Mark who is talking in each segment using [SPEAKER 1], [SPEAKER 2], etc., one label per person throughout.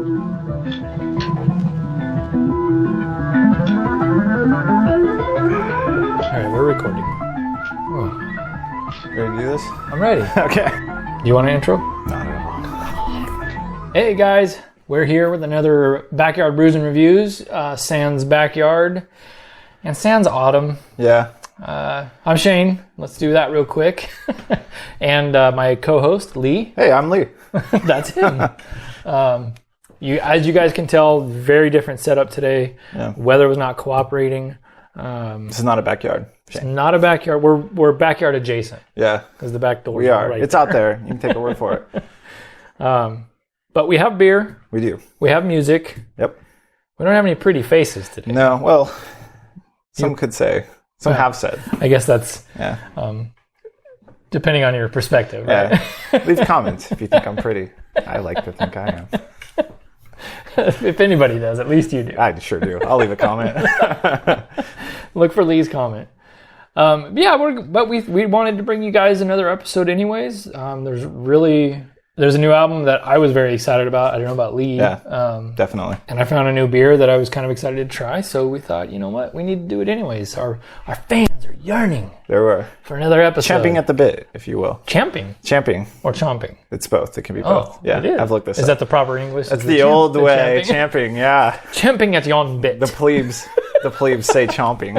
[SPEAKER 1] right, we're recording. Oh,
[SPEAKER 2] Ready to do this?
[SPEAKER 1] I'm ready.
[SPEAKER 2] Okay.
[SPEAKER 1] Do you want an intro?
[SPEAKER 2] Not at all.
[SPEAKER 1] Hey guys, we're here with another Backyard Brews and Reviews, sans backyard, and sans autumn.
[SPEAKER 2] Yeah.
[SPEAKER 1] I'm Shane. Let's do that real quick. And my co-host, Lee.
[SPEAKER 2] Hey, I'm Lee.
[SPEAKER 1] That's him. As you guys can tell, very different setup today.
[SPEAKER 2] Yeah.
[SPEAKER 1] Weather was not cooperating.
[SPEAKER 2] This is not a backyard.
[SPEAKER 1] It's not a backyard. We're backyard adjacent.
[SPEAKER 2] Yeah.
[SPEAKER 1] Because the back door
[SPEAKER 2] We
[SPEAKER 1] is
[SPEAKER 2] are.
[SPEAKER 1] right
[SPEAKER 2] It's
[SPEAKER 1] there.
[SPEAKER 2] out there. You can take a word for it.
[SPEAKER 1] But we have beer.
[SPEAKER 2] We do.
[SPEAKER 1] We have music.
[SPEAKER 2] Yep.
[SPEAKER 1] We don't have any pretty faces today.
[SPEAKER 2] No, well, some could say. Some have said.
[SPEAKER 1] I guess that's
[SPEAKER 2] Yeah.
[SPEAKER 1] depending on your perspective, right?
[SPEAKER 2] Yeah. Leave comments if you think I'm pretty. I like to think I am.
[SPEAKER 1] If anybody does, at least you do.
[SPEAKER 2] I sure do. I'll leave a comment.
[SPEAKER 1] Look for Lee's comment. We wanted to bring you guys another episode anyways. There's a new album that I was very excited about. I don't know about Lee.
[SPEAKER 2] Yeah, definitely.
[SPEAKER 1] And I found a new beer that I was kind of excited to try. So we thought, you know what? We need to do it anyways. Our fans are yearning
[SPEAKER 2] There were.
[SPEAKER 1] for another episode.
[SPEAKER 2] Champing at the bit, if you will.
[SPEAKER 1] Champing
[SPEAKER 2] Champing.
[SPEAKER 1] or chomping?
[SPEAKER 2] It's both. It can be both. Yeah,
[SPEAKER 1] it is.
[SPEAKER 2] I've looked this
[SPEAKER 1] Is
[SPEAKER 2] up.
[SPEAKER 1] that the proper English?
[SPEAKER 2] That's
[SPEAKER 1] Is
[SPEAKER 2] the
[SPEAKER 1] it
[SPEAKER 2] old way.
[SPEAKER 1] champing?
[SPEAKER 2] Champing, yeah.
[SPEAKER 1] Champing at yon bit.
[SPEAKER 2] The plebes say chomping.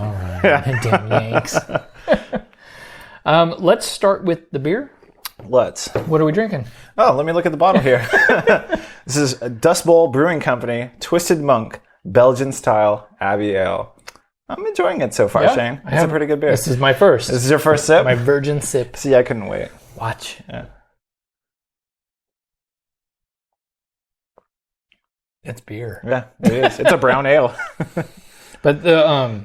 [SPEAKER 1] All right. Damn Yanks. Let's start with the beer.
[SPEAKER 2] Let's.
[SPEAKER 1] What are we drinking?
[SPEAKER 2] Oh, let me look at the bottle here. This is a Dust Bowl Brewing Company, Twisted Monk, Belgian style Abbey Ale. I'm enjoying it so far,
[SPEAKER 1] Yeah,
[SPEAKER 2] Shane. It's a pretty good beer.
[SPEAKER 1] This is my first.
[SPEAKER 2] This is your first sip?
[SPEAKER 1] My virgin sip.
[SPEAKER 2] See, I couldn't wait.
[SPEAKER 1] Watch.
[SPEAKER 2] Yeah.
[SPEAKER 1] It's beer.
[SPEAKER 2] Yeah, it is. It's a brown ale.
[SPEAKER 1] But the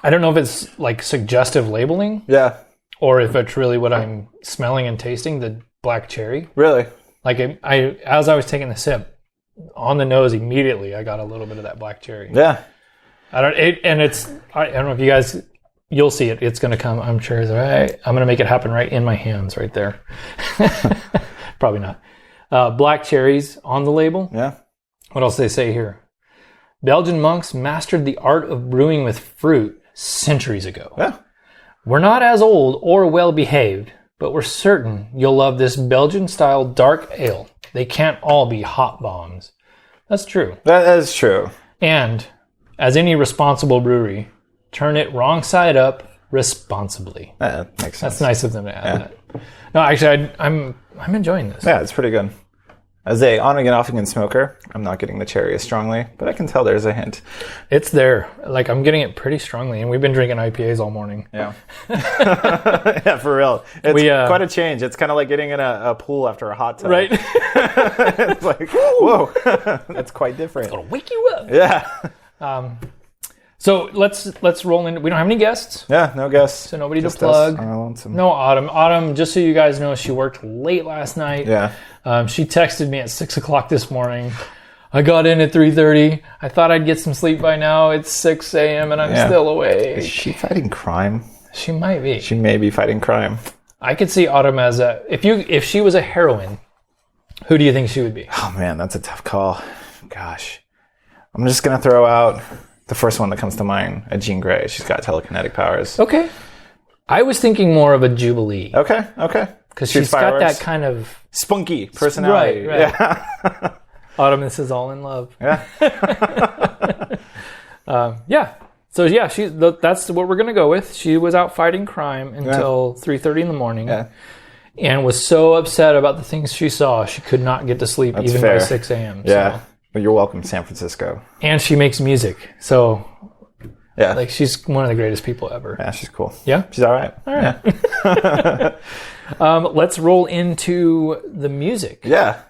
[SPEAKER 1] I don't know if it's like suggestive labeling
[SPEAKER 2] Yeah,
[SPEAKER 1] or if it's really what I'm smelling and tasting, the black cherry.
[SPEAKER 2] really.
[SPEAKER 1] Like as I was taking the sip, on the nose immediately I got a little bit of that black cherry.
[SPEAKER 2] Yeah.
[SPEAKER 1] I don't know if you guys, you'll see it. It's going to come. I'm sure. Right. I'm going to make it happen right in my hands, right there. Probably not. Black cherries on the label.
[SPEAKER 2] Yeah.
[SPEAKER 1] What else do they say here? Belgian monks mastered the art of brewing with fruit centuries ago.
[SPEAKER 2] Yeah.
[SPEAKER 1] We're not as old or well behaved, but we're certain you'll love this Belgian-style dark ale. They can't all be hop bombs. That's true.
[SPEAKER 2] That is true.
[SPEAKER 1] And as any responsible brewery, turn it wrong side up responsibly.
[SPEAKER 2] That makes sense.
[SPEAKER 1] That's nice of them to add that. No, actually, I'm enjoying this.
[SPEAKER 2] Yeah, it's pretty good. As a on-again, off-again smoker, I'm not getting the cherry as strongly, but I can tell there's a hint.
[SPEAKER 1] It's there. Like, I'm getting it pretty strongly, and we've been drinking IPAs all morning.
[SPEAKER 2] Yeah. Yeah, for real. It's quite a change. It's kind of like getting in a pool after a hot tub.
[SPEAKER 1] Right?
[SPEAKER 2] It's like, whoa, that's quite different.
[SPEAKER 1] It'll wake you up.
[SPEAKER 2] Yeah.
[SPEAKER 1] So let's roll in. We don't have any guests,
[SPEAKER 2] Yeah, no guests.
[SPEAKER 1] so nobody
[SPEAKER 2] Just
[SPEAKER 1] to plug.
[SPEAKER 2] us on our lonesome.
[SPEAKER 1] No Autumn. Autumn, just so you guys know, she worked late last night.
[SPEAKER 2] Yeah.
[SPEAKER 1] She texted me at 6 o'clock this morning. I got in at 3:30. I thought I'd get some sleep by now. It's 6 a.m. and I'm still awake.
[SPEAKER 2] Is she fighting crime?
[SPEAKER 1] She might be.
[SPEAKER 2] She may be fighting crime.
[SPEAKER 1] I could see Autumn as if she was a heroine, who do you think she would be?
[SPEAKER 2] Oh, man, that's a tough call. Gosh. I'm just going to throw out the first one that comes to mind, a Jean Grey. She's got telekinetic powers.
[SPEAKER 1] Okay. I was thinking more of a Jubilee.
[SPEAKER 2] Okay.
[SPEAKER 1] Because she's got that kind of...
[SPEAKER 2] spunky personality.
[SPEAKER 1] Right.
[SPEAKER 2] Yeah.
[SPEAKER 1] Autumn, this is all in love.
[SPEAKER 2] Yeah.
[SPEAKER 1] Yeah. So, yeah, that's what we're going to go with. She was out fighting crime until 3:30 in the morning.
[SPEAKER 2] Yeah.
[SPEAKER 1] And was so upset about the things she saw, she could not get to sleep even
[SPEAKER 2] fair.
[SPEAKER 1] by 6 a.m.
[SPEAKER 2] Yeah.
[SPEAKER 1] So.
[SPEAKER 2] But you're welcome, San Francisco.
[SPEAKER 1] And she makes music. So,
[SPEAKER 2] Yeah.
[SPEAKER 1] like, she's one of the greatest people ever.
[SPEAKER 2] Yeah, she's cool.
[SPEAKER 1] Yeah?
[SPEAKER 2] She's all right.
[SPEAKER 1] All right. Yeah. Let's roll into the music.
[SPEAKER 2] Yeah.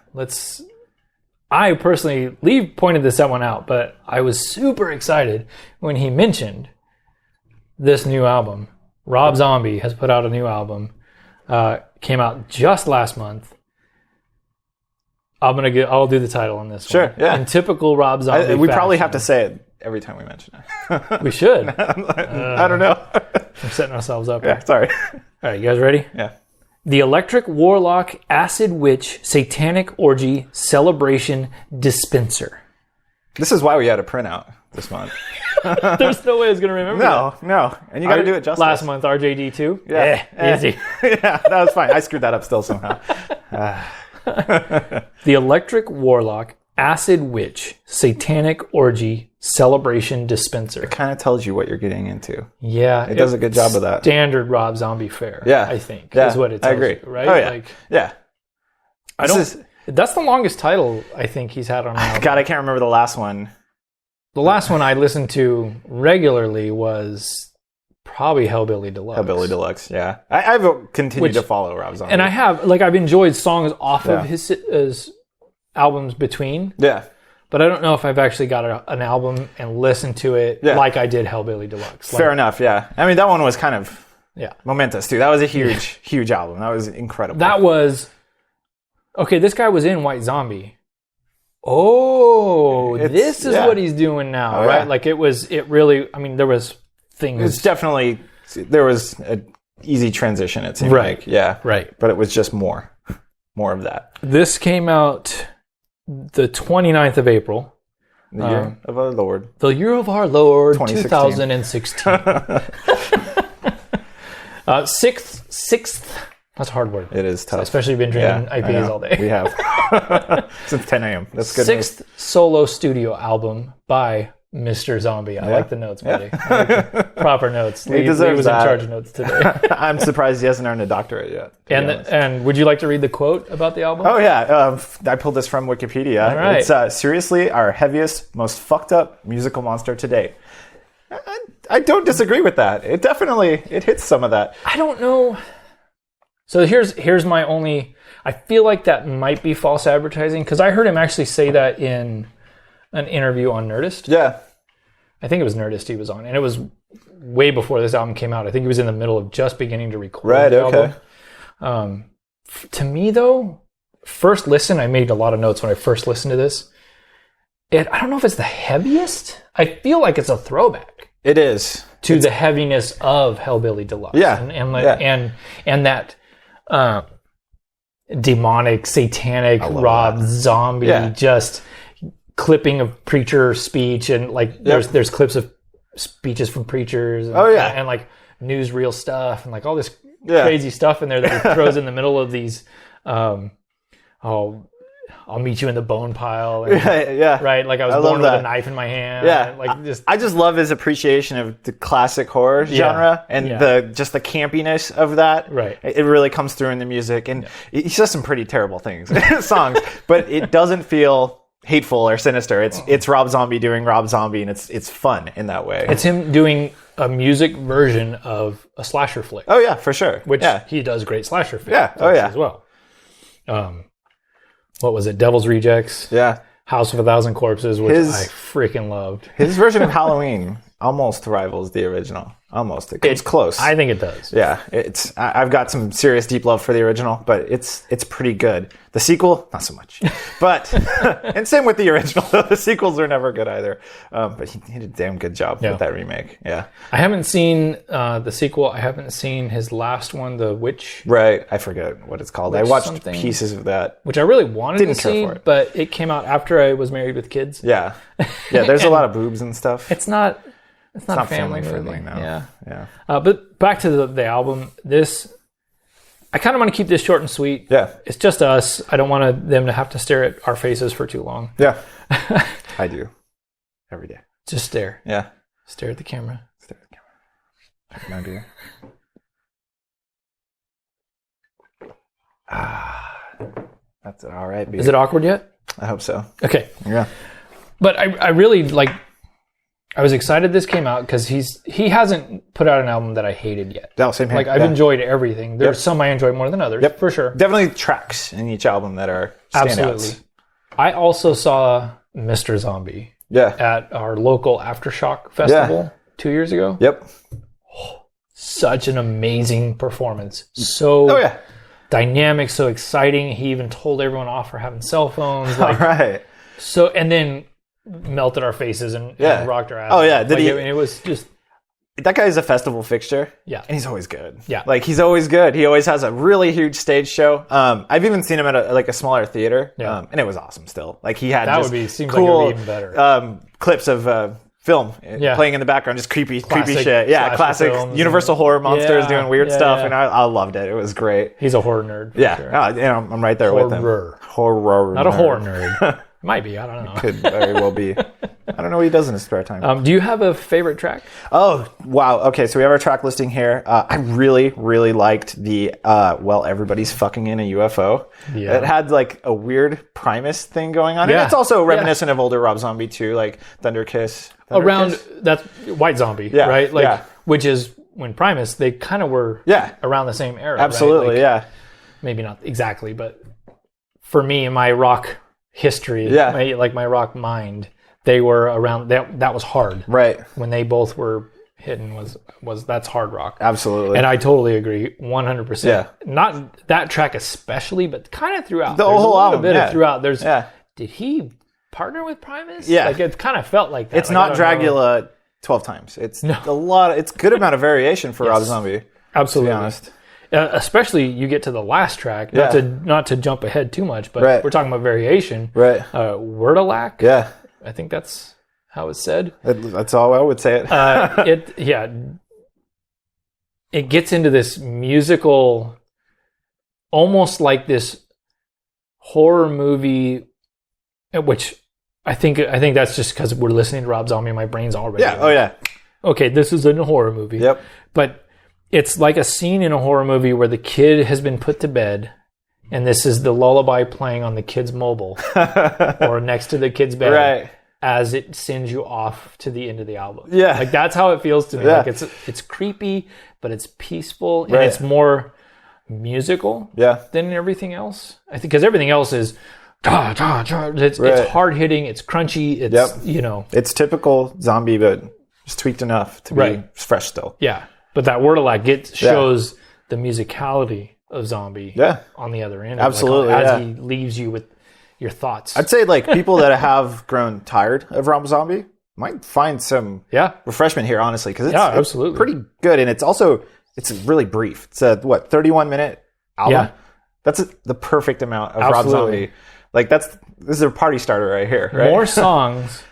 [SPEAKER 1] I personally, Lee pointed this one out, but I was super excited when he mentioned this new album. Rob Zombie has put out a new album. Came out just last month. I'll do the title on this one.
[SPEAKER 2] Sure, yeah.
[SPEAKER 1] In typical Rob Zombie
[SPEAKER 2] We probably
[SPEAKER 1] fashion.
[SPEAKER 2] have to say it every time we mention it.
[SPEAKER 1] We should.
[SPEAKER 2] I don't know.
[SPEAKER 1] We're setting ourselves up.
[SPEAKER 2] Yeah, sorry.
[SPEAKER 1] All right, you guys ready?
[SPEAKER 2] Yeah.
[SPEAKER 1] The Electric Warlock Acid Witch Satanic Orgy Celebration Dispenser.
[SPEAKER 2] This is why we had a printout this month.
[SPEAKER 1] There's no way I was going to remember that.
[SPEAKER 2] No. And you got to do it justice.
[SPEAKER 1] Last month, RJD2.
[SPEAKER 2] Yeah.
[SPEAKER 1] Easy.
[SPEAKER 2] Yeah, that was fine. I screwed that up still somehow.
[SPEAKER 1] The Electric Warlock Acid Witch Satanic Orgy Celebration Dispenser.
[SPEAKER 2] It kind of tells you what you're getting into.
[SPEAKER 1] Yeah.
[SPEAKER 2] It does a good job of that.
[SPEAKER 1] Standard Rob Zombie fare,
[SPEAKER 2] Yeah.
[SPEAKER 1] I think,
[SPEAKER 2] Yeah,
[SPEAKER 1] is what it tells
[SPEAKER 2] I agree.
[SPEAKER 1] you, right?
[SPEAKER 2] Oh, yeah.
[SPEAKER 1] Like,
[SPEAKER 2] Yeah.
[SPEAKER 1] That's the longest title I think he's had on an album.
[SPEAKER 2] God, I can't remember the last one.
[SPEAKER 1] The last one I listened to regularly was probably Hellbilly Deluxe.
[SPEAKER 2] Hellbilly Deluxe, yeah. I've continued to follow Rob Zombie.
[SPEAKER 1] And I've enjoyed songs off
[SPEAKER 2] Yeah.
[SPEAKER 1] of his albums between,
[SPEAKER 2] Yeah.
[SPEAKER 1] but I don't know if I've actually got an album and listened to it
[SPEAKER 2] Yeah.
[SPEAKER 1] like I did Hellbilly Deluxe.
[SPEAKER 2] Fair enough, yeah. I mean, that one was kind of
[SPEAKER 1] Yeah.
[SPEAKER 2] momentous, too. That was a huge album. That was incredible.
[SPEAKER 1] That was... Okay, this guy was in White Zombie. Oh, this is what he's doing now, right?
[SPEAKER 2] Yeah.
[SPEAKER 1] Like it really, I mean, there was things...
[SPEAKER 2] It's definitely... There was an easy transition, it seemed
[SPEAKER 1] Right.
[SPEAKER 2] like. Yeah.
[SPEAKER 1] Right.
[SPEAKER 2] But it was just more of that.
[SPEAKER 1] This came out the 29th of April.
[SPEAKER 2] The year of our Lord.
[SPEAKER 1] The year of our Lord,
[SPEAKER 2] 2016.
[SPEAKER 1] 2016. Sixth. That's a hard word.
[SPEAKER 2] It is tough.
[SPEAKER 1] Especially if you've been drinking IPAs all day.
[SPEAKER 2] We have. Since 10 a.m. That's good.
[SPEAKER 1] Sixth solo studio album by Mr. Zombie. I like the notes, buddy. I like the proper notes. Lee was in charge of notes today.
[SPEAKER 2] I'm surprised he hasn't earned a doctorate yet.
[SPEAKER 1] And would you like to read the quote about the album?
[SPEAKER 2] Oh, yeah. I pulled this from Wikipedia.
[SPEAKER 1] All right.
[SPEAKER 2] It's seriously our heaviest, most fucked up musical monster to date. I don't disagree with that. It definitely hits some of that.
[SPEAKER 1] I don't know. So here's my only... I feel like that might be false advertising because I heard him actually say that in an interview on Nerdist.
[SPEAKER 2] Yeah.
[SPEAKER 1] I think it was Nerdist he was on. And it was way before this album came out. I think he was in the middle of just beginning to record the album. To me, though, first listen, I made a lot of notes when I first listened to this. I don't know if it's the heaviest. I feel like it's a throwback.
[SPEAKER 2] It is.
[SPEAKER 1] To the heaviness of Hellbilly Deluxe.
[SPEAKER 2] Yeah.
[SPEAKER 1] And that demonic, satanic Rob Zombie just clipping of preacher speech and like there's clips of speeches from preachers and, and like newsreel stuff and like all this crazy stuff in there that he throws in the middle of these I'll meet you in the bone pile. And, right? Like I was born with a knife in my hand.
[SPEAKER 2] Yeah.
[SPEAKER 1] Like
[SPEAKER 2] I just love his appreciation of the classic horror genre and the campiness of that.
[SPEAKER 1] Right.
[SPEAKER 2] It really comes through in the music. And he says some pretty terrible things in his songs, but it doesn't feel hateful or sinister. It's Rob Zombie doing Rob Zombie, and it's fun in that way.
[SPEAKER 1] It's him doing a music version of a slasher flick.
[SPEAKER 2] Oh, yeah, for sure.
[SPEAKER 1] Which he does great slasher flicks as well. What was it? Devil's Rejects.
[SPEAKER 2] Yeah.
[SPEAKER 1] House of a Thousand Corpses, which I freaking loved.
[SPEAKER 2] His version of Halloween almost rivals the original. Almost. It's close.
[SPEAKER 1] I think it does.
[SPEAKER 2] Yeah. I've got some serious deep love for the original, but it's pretty good. The sequel, not so much. But, and same with the original. The sequels are never good either. But he did a damn good job with that remake. Yeah.
[SPEAKER 1] I haven't seen the sequel. I haven't seen his last one, The Witch.
[SPEAKER 2] Right. I forget what it's called. I watched pieces of that.
[SPEAKER 1] Which I really wanted to see, but it came out after I was married with kids.
[SPEAKER 2] Yeah. Yeah, there's a lot of boobs and stuff.
[SPEAKER 1] It's not a family
[SPEAKER 2] friendly now.
[SPEAKER 1] Yeah. But back to the album. I kind of want to keep this short and sweet.
[SPEAKER 2] Yeah.
[SPEAKER 1] It's just us. I don't want them to have to stare at our faces for too long.
[SPEAKER 2] Yeah. I do. Every day.
[SPEAKER 1] Just stare.
[SPEAKER 2] Yeah.
[SPEAKER 1] Stare at the camera.
[SPEAKER 2] Stare at the camera. My beer. That's all right beer.
[SPEAKER 1] Is it awkward yet?
[SPEAKER 2] I hope so.
[SPEAKER 1] Okay.
[SPEAKER 2] Yeah.
[SPEAKER 1] But I really I was excited this came out because he hasn't put out an album that I hated yet.
[SPEAKER 2] No, same here.
[SPEAKER 1] Like I've enjoyed everything. There's some I enjoy more than others, for sure.
[SPEAKER 2] Definitely tracks in each album that are standouts.
[SPEAKER 1] Absolutely. I also saw Mr. Zombie at our local Aftershock Festival 2 years ago.
[SPEAKER 2] Yep.
[SPEAKER 1] Such an amazing performance. So dynamic, so exciting. He even told everyone off for having cell phones.
[SPEAKER 2] All right.
[SPEAKER 1] So, and then melted our faces and rocked our asses.
[SPEAKER 2] Oh, yeah.
[SPEAKER 1] It was just...
[SPEAKER 2] that guy's a festival fixture.
[SPEAKER 1] Yeah.
[SPEAKER 2] And he's always good.
[SPEAKER 1] Yeah.
[SPEAKER 2] Like, he's always good. He always has a really huge stage show. I've even seen him at a smaller theater.
[SPEAKER 1] Yeah.
[SPEAKER 2] And it was awesome still. Like, he had
[SPEAKER 1] Seems
[SPEAKER 2] cool
[SPEAKER 1] like it would be even better.
[SPEAKER 2] clips of film playing in the background, just creepy shit. Yeah, classic Universal horror monsters doing weird stuff. And I loved it. It was great.
[SPEAKER 1] He's a horror nerd.
[SPEAKER 2] Yeah.
[SPEAKER 1] Sure.
[SPEAKER 2] I'm right there with him. Horror.
[SPEAKER 1] Not a horror nerd. Might be. I don't know.
[SPEAKER 2] Could very well be. I don't know what he does in his spare time.
[SPEAKER 1] Do you have a favorite track?
[SPEAKER 2] Oh, wow. Okay, so we have our track listing here. I really, really liked the, everybody's fucking in a UFO.
[SPEAKER 1] Yeah.
[SPEAKER 2] It had like a weird Primus thing going on.
[SPEAKER 1] Yeah.
[SPEAKER 2] And it's also reminiscent of older Rob Zombie too, like Thunder Kiss.
[SPEAKER 1] That's White Zombie, right? Like, which is when Primus, they kind of were around the same era.
[SPEAKER 2] Absolutely,
[SPEAKER 1] right? Like, maybe not exactly, but for me, in my rock history, my rock mind, they were around. That was hard,
[SPEAKER 2] right?
[SPEAKER 1] When they both were hitting, was that's hard rock,
[SPEAKER 2] absolutely.
[SPEAKER 1] And I totally agree, 100%. Yeah, not that track especially, but kind of throughout.
[SPEAKER 2] There's whole album,
[SPEAKER 1] throughout. Did he partner with Primus?
[SPEAKER 2] Yeah,
[SPEAKER 1] like it kind of felt like that.
[SPEAKER 2] It's not Dragula 12 times. It's a lot. It's good amount of variation for Rob Zombie.
[SPEAKER 1] Absolutely,
[SPEAKER 2] to be honest.
[SPEAKER 1] Especially you get to the last track, not to jump ahead too much, but we're talking about variation.
[SPEAKER 2] Right.
[SPEAKER 1] Wordalac.
[SPEAKER 2] Yeah.
[SPEAKER 1] I think that's how it's said.
[SPEAKER 2] That's all I would say it. It gets into this musical, almost like this horror movie, which I think that's just because we're listening to Rob Zombie and my brain's already. Yeah. Oh yeah.
[SPEAKER 1] Okay, this is a horror movie.
[SPEAKER 2] Yep.
[SPEAKER 1] But it's like a scene in a horror movie where the kid has been put to bed, and this is the lullaby playing on the kid's mobile or next to the kid's bed as it sends you off to the end of the album. Yeah. Like, that's how it feels to me. Yeah. Like, it's creepy, but it's peaceful, and it's more musical than everything else. I think because everything else is it's hard hitting, it's crunchy, it's
[SPEAKER 2] it's typical Zombie, but just tweaked enough to be fresh still.
[SPEAKER 1] Yeah. But that Wordalac shows the musicality of Zombie on the other end.
[SPEAKER 2] Absolutely.
[SPEAKER 1] Like, as he leaves you with your thoughts.
[SPEAKER 2] I'd say, like, people that have grown tired of Rob Zombie might find some refreshment here, honestly, because it's pretty good. And it's really brief. It's a 31-minute album? Yeah. That's the perfect amount of Rob Zombie. Like, this is a party starter right here, right?
[SPEAKER 1] More songs,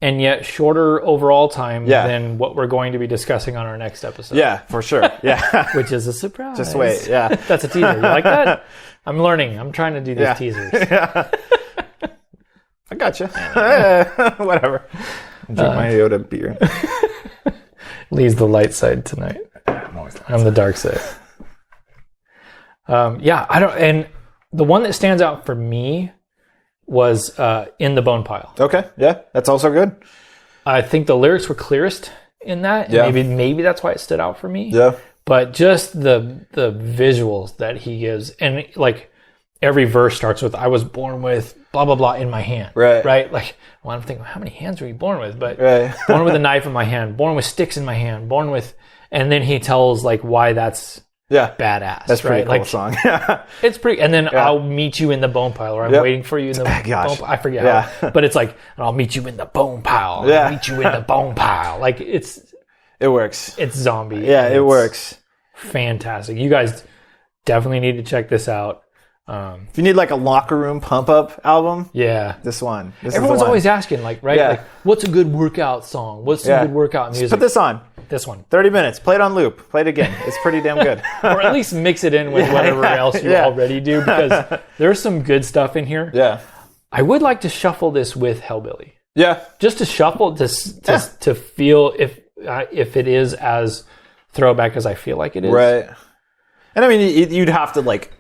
[SPEAKER 1] and yet shorter overall time than what we're going to be discussing on our next episode.
[SPEAKER 2] Yeah, for sure. Yeah.
[SPEAKER 1] Which is a surprise.
[SPEAKER 2] Just wait,
[SPEAKER 1] That's a teaser. You like that? I'm learning. I'm trying to do these teasers.
[SPEAKER 2] Yeah. I gotcha. Whatever. Drink my Yoda beer.
[SPEAKER 1] Lee's the light side tonight. I'm the dark side. And the one that stands out for me was In the Bone Pile.
[SPEAKER 2] Okay, yeah, that's also good.
[SPEAKER 1] I think the lyrics were clearest in that. And maybe that's why it stood out for me.
[SPEAKER 2] Yeah. But
[SPEAKER 1] just the visuals that he gives, and like every verse starts with "I was born with blah blah blah in my hand." Right. Like, well, I'm thinking, how many hands were you born with? But born with a knife in my hand, born with sticks in my hand, born with, and then he tells like why that's badass.
[SPEAKER 2] That's pretty cool song.
[SPEAKER 1] It's pretty. And then I'll meet you in the bone pile, or I'm waiting for you in the bone pile. I forget how, but it's like, I'll meet you in the bone pile. I'll meet you in the bone pile. Like, it
[SPEAKER 2] works.
[SPEAKER 1] It's Zombie.
[SPEAKER 2] Yeah, it works.
[SPEAKER 1] Fantastic. You guys definitely need to check this out.
[SPEAKER 2] If you need like a locker room pump up album, this one.
[SPEAKER 1] Everyone's always asking, like, like, what's a good workout song? What's some good workout music?
[SPEAKER 2] Just put this on.
[SPEAKER 1] This one.
[SPEAKER 2] 30 minutes. Play it on loop. Play it again. It's pretty damn good.
[SPEAKER 1] Or at least mix it in with whatever else you already do, because there's some good stuff in here.
[SPEAKER 2] Yeah.
[SPEAKER 1] I would like to shuffle this with Hellbilly.
[SPEAKER 2] Yeah.
[SPEAKER 1] Just to shuffle, to feel if it is as throwback as I feel like it is.
[SPEAKER 2] Right. And I mean, you'd have to like,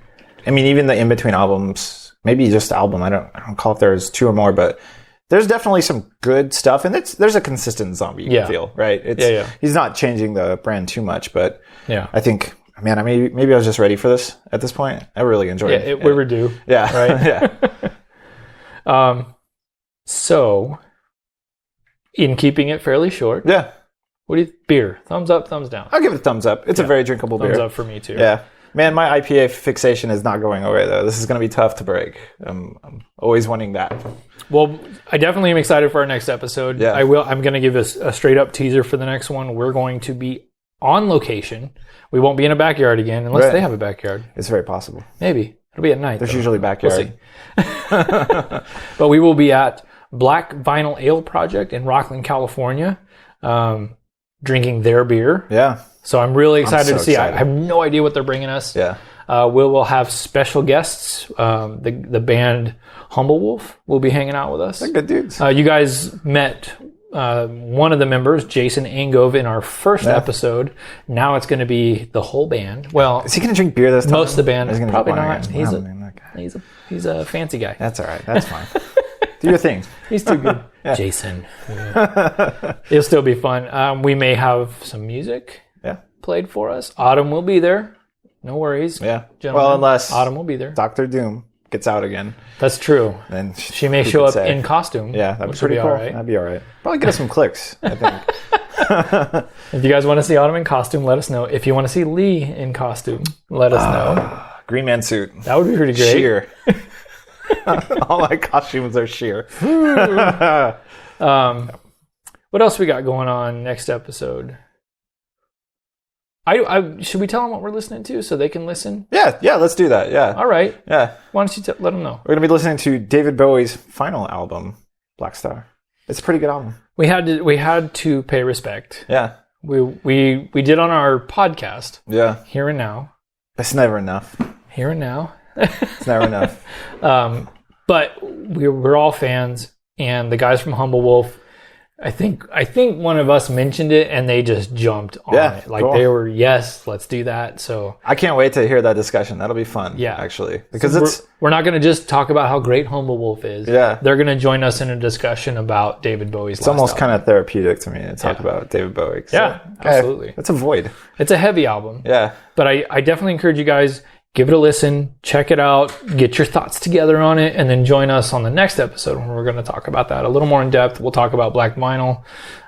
[SPEAKER 2] I mean, even the in-between albums, maybe just the album, I don't call if there's two or more, but there's definitely some good stuff, and there's a consistent Zombie feel, right? He's not changing the brand too much, but I think, man, I mean, maybe I was just ready for this at this point. I really enjoyed it.
[SPEAKER 1] We were due.
[SPEAKER 2] Yeah.
[SPEAKER 1] Right? So, in keeping it fairly short.
[SPEAKER 2] Yeah.
[SPEAKER 1] What do you, beer? Thumbs up, thumbs down?
[SPEAKER 2] I'll give it a thumbs up. It's a very drinkable beer.
[SPEAKER 1] Thumbs up for me too.
[SPEAKER 2] Yeah. Man, my IPA fixation is not going away, though. This is going to be tough to break. I'm always wanting that.
[SPEAKER 1] Well, I definitely am excited for our next episode.
[SPEAKER 2] Yeah.
[SPEAKER 1] I'm going to give us a straight up teaser for the next one. We're going to be on location. We won't be in a backyard again unless they have a backyard.
[SPEAKER 2] It's very possible.
[SPEAKER 1] Maybe. It'll be at night.
[SPEAKER 2] There's usually backyard.
[SPEAKER 1] We'll see. But we will be at Black Vinyl Ale Project in Rockland, California, drinking their beer.
[SPEAKER 2] Yeah.
[SPEAKER 1] So I'm really excited to see.
[SPEAKER 2] Excited.
[SPEAKER 1] I have no idea what they're bringing us.
[SPEAKER 2] Yeah.
[SPEAKER 1] We will have special guests. The band Humble Wolf will be hanging out with us.
[SPEAKER 2] They're good dudes.
[SPEAKER 1] You guys met one of the members, Jason Angove, in our first episode. Now it's going to be the whole band. Well,
[SPEAKER 2] is he going to drink beer this time?
[SPEAKER 1] most of the band.
[SPEAKER 2] Is he gonna
[SPEAKER 1] Probably
[SPEAKER 2] drink wine
[SPEAKER 1] not.
[SPEAKER 2] again?
[SPEAKER 1] He's a fancy guy.
[SPEAKER 2] That's all right. That's fine. Do your thing.
[SPEAKER 1] He's too good. Jason. Yeah. It'll still be fun. We may have some music played for us. Autumn will be there. No worries.
[SPEAKER 2] Yeah.
[SPEAKER 1] Gentlemen.
[SPEAKER 2] Well, unless
[SPEAKER 1] Autumn will be there.
[SPEAKER 2] Dr. Doom gets out again.
[SPEAKER 1] That's true.
[SPEAKER 2] Then
[SPEAKER 1] She may show up in costume.
[SPEAKER 2] Yeah, that'd be
[SPEAKER 1] which would
[SPEAKER 2] pretty cool.
[SPEAKER 1] all right.
[SPEAKER 2] That'd be all right. Probably get us some clicks, I think.
[SPEAKER 1] If you guys want to see Autumn in costume, let us know. If you want to see Lee in costume, let us know.
[SPEAKER 2] Green Man suit.
[SPEAKER 1] That would be pretty great.
[SPEAKER 2] Sheer. All my costumes are sheer.
[SPEAKER 1] What else we got going on next episode? Should we tell them what we're listening to so they can listen?
[SPEAKER 2] Yeah, let's do that. Yeah.
[SPEAKER 1] All right.
[SPEAKER 2] Yeah.
[SPEAKER 1] Why don't you let them know?
[SPEAKER 2] We're going to be listening to David Bowie's final album, Black Star. It's a pretty good album.
[SPEAKER 1] We had to pay respect.
[SPEAKER 2] Yeah.
[SPEAKER 1] We did on our podcast.
[SPEAKER 2] Yeah.
[SPEAKER 1] Here and Now.
[SPEAKER 2] It's never enough.
[SPEAKER 1] Here and Now.
[SPEAKER 2] It's never enough.
[SPEAKER 1] But we're all fans, and the guys from Humble Wolf, I think one of us mentioned it, and they just jumped on it. Like
[SPEAKER 2] cool.
[SPEAKER 1] they were, yes, let's do that. So
[SPEAKER 2] I can't wait to hear that discussion. That'll be fun.
[SPEAKER 1] Yeah.
[SPEAKER 2] Actually, because
[SPEAKER 1] we're not going to just talk about how great Humble Wolf is.
[SPEAKER 2] Yeah.
[SPEAKER 1] They're going to join us in a discussion about David Bowie's.
[SPEAKER 2] It's almost kind of therapeutic to me to talk about David Bowie. So,
[SPEAKER 1] yeah, absolutely.
[SPEAKER 2] It's a void.
[SPEAKER 1] It's a heavy album.
[SPEAKER 2] Yeah.
[SPEAKER 1] But I definitely encourage you guys, give it a listen, check it out, get your thoughts together on it, and then join us on the next episode when we're going to talk about that a little more in depth. We'll talk about Black Vinyl,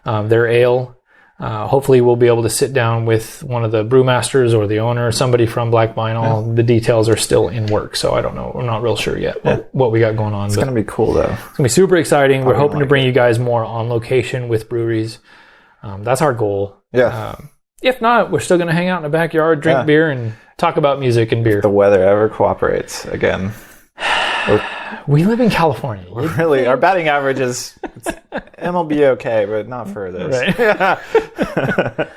[SPEAKER 1] their ale. Hopefully we'll be able to sit down with one of the brewmasters or the owner, somebody from Black Vinyl. Yeah. The details are still in work, so I don't know. We're not real sure yet what we got going on.
[SPEAKER 2] It's going to be cool, though.
[SPEAKER 1] It's going to be super exciting. We're hoping to bring you guys more on location with breweries. That's our goal.
[SPEAKER 2] Yeah.
[SPEAKER 1] If not, we're still going to hang out in the backyard, drink beer, and talk about music and beer.
[SPEAKER 2] The weather ever cooperates again.
[SPEAKER 1] We live in California.
[SPEAKER 2] Really, our batting average is MLB okay, but not for this.
[SPEAKER 1] Right.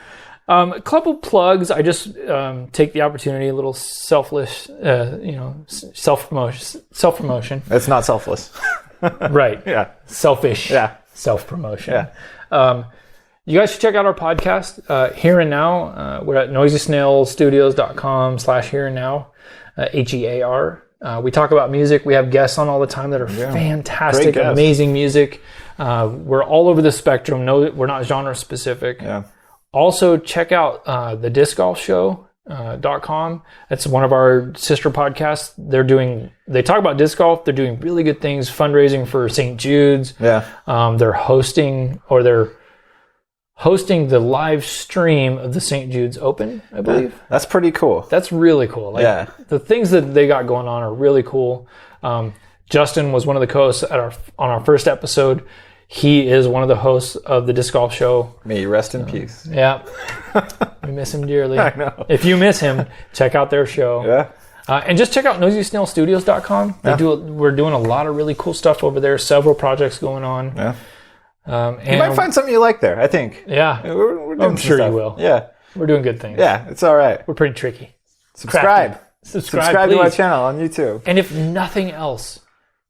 [SPEAKER 1] A couple plugs. I just take the opportunity, a little selfless, self-promotion.
[SPEAKER 2] It's not selfless.
[SPEAKER 1] Right.
[SPEAKER 2] Yeah.
[SPEAKER 1] Selfish.
[SPEAKER 2] Yeah.
[SPEAKER 1] Self-promotion.
[SPEAKER 2] Yeah.
[SPEAKER 1] You guys should check out our podcast, Here and Now. We're at noisysnailstudios.com/here and now, HEAR. We talk about music. We have guests on all the time that are fantastic, amazing music. We're all over the spectrum. No, we're not genre specific.
[SPEAKER 2] Yeah.
[SPEAKER 1] Also, check out the discgolfshow.com. That's one of our sister podcasts. They talk about disc golf. They're doing really good things, fundraising for St. Jude's.
[SPEAKER 2] Yeah.
[SPEAKER 1] They're hosting the live stream of the St. Jude's Open, I believe.
[SPEAKER 2] Yeah, that's pretty cool.
[SPEAKER 1] That's really cool. The things that they got going on are really cool. Justin was one of the co-hosts on our first episode. He is one of the hosts of the Disc Golf Show.
[SPEAKER 2] May you rest in peace.
[SPEAKER 1] Yeah. We miss him dearly.
[SPEAKER 2] I know.
[SPEAKER 1] If you miss him, check out their show.
[SPEAKER 2] Yeah.
[SPEAKER 1] And just check out noisysnailstudios.com. We're doing a lot of really cool stuff over there. Several projects going on.
[SPEAKER 2] Yeah.
[SPEAKER 1] And
[SPEAKER 2] you might find something you like there, I think.
[SPEAKER 1] Yeah.
[SPEAKER 2] We're doing
[SPEAKER 1] I'm sure
[SPEAKER 2] stuff.
[SPEAKER 1] you will.
[SPEAKER 2] Yeah.
[SPEAKER 1] We're doing good things.
[SPEAKER 2] Yeah, it's all right.
[SPEAKER 1] We're pretty tricky.
[SPEAKER 2] Subscribe.
[SPEAKER 1] Subscribe
[SPEAKER 2] to our channel on YouTube.
[SPEAKER 1] And if nothing else,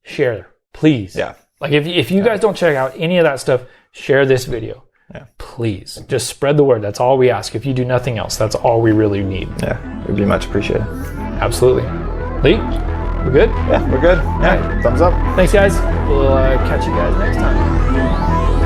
[SPEAKER 1] share, please.
[SPEAKER 2] Yeah.
[SPEAKER 1] Like if you guys don't check out any of that stuff, share this video.
[SPEAKER 2] Yeah.
[SPEAKER 1] Please. Just spread the word. That's all we ask. If you do nothing else, that's all we really need.
[SPEAKER 2] Yeah. It would be much appreciated.
[SPEAKER 1] Absolutely. Lee, we're good?
[SPEAKER 2] Yeah, we're good. Yeah.
[SPEAKER 1] All right.
[SPEAKER 2] Thumbs up.
[SPEAKER 1] Thanks, guys. We'll catch you guys next time.